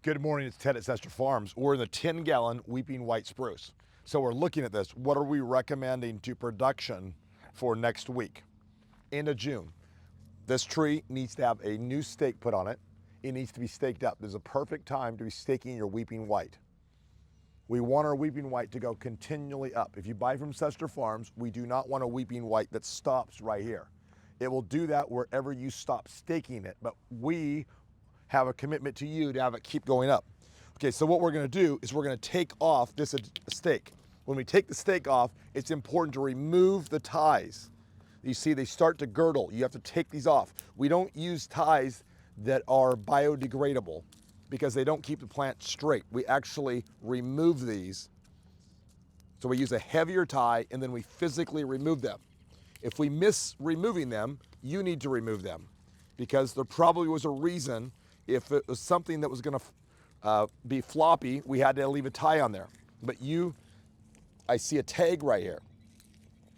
Good morning, it's Ted at Sester Farms. We're in the 10-gallon weeping white spruce. So we're looking at this. What are we recommending to production for next week? End of June. This tree needs to have a new stake put on it. It needs to be staked up. This is a perfect time to be staking your weeping white. We want our weeping white to go continually up. If you buy from Sester Farms, we do not want a weeping white that stops right here. It will do that wherever you stop staking it, but we have a commitment to you to have it keep going up. Okay, so what we're gonna do is we're gonna take off this stake. When we take the stake off, it's important to remove the ties. You see, they start to girdle. You have to take these off. We don't use ties that are biodegradable because they don't keep the plant straight. We actually remove these. So we use a heavier tie and then we physically remove them. If we miss removing them, you need to remove them because there probably was a reason. If it was something that was gonna be floppy, we had to leave a tie on there. But I see a tag right here.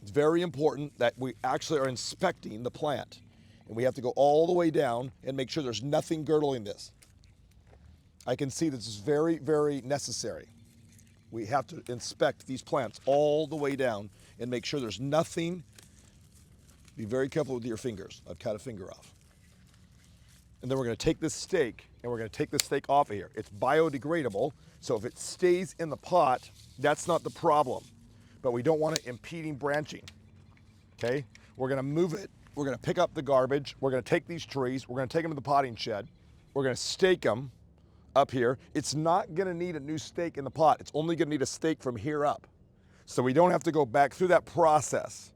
It's very important that we actually are inspecting the plant. And we have to go all the way down and make sure there's nothing girdling this. I can see this is very, very necessary. We have to inspect these plants all the way down and make sure there's nothing. Be very careful with your fingers. I've cut a finger off. And then we're gonna take this stake and we're gonna take this stake off of here. It's biodegradable, so if it stays in the pot, that's not the problem. But we don't want it impeding branching, okay? We're gonna move it, we're gonna pick up the garbage, we're gonna take these trees, we're gonna take them to the potting shed, we're gonna stake them up here. It's not gonna need a new stake in the pot, it's only gonna need a stake from here up. So we don't have to go back through that process.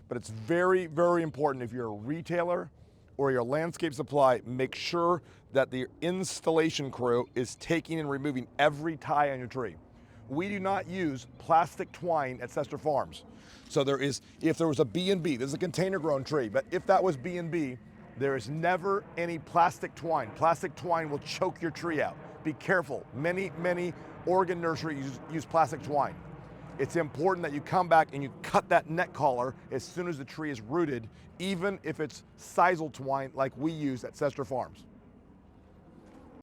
But it's very, very important if you're a retailer or your landscape supply, make sure that the installation crew is taking and removing every tie on your tree. We do not use plastic twine at Sester Farms. So if there was a B&B, this is a container grown tree, but if that was B&B, there is never any plastic twine. Plastic twine will choke your tree out. Be careful. Many, many organ nurseries use plastic twine. It's important that you come back and you cut that neck collar as soon as the tree is rooted, even if it's sisal twine like we use at Sester Farms.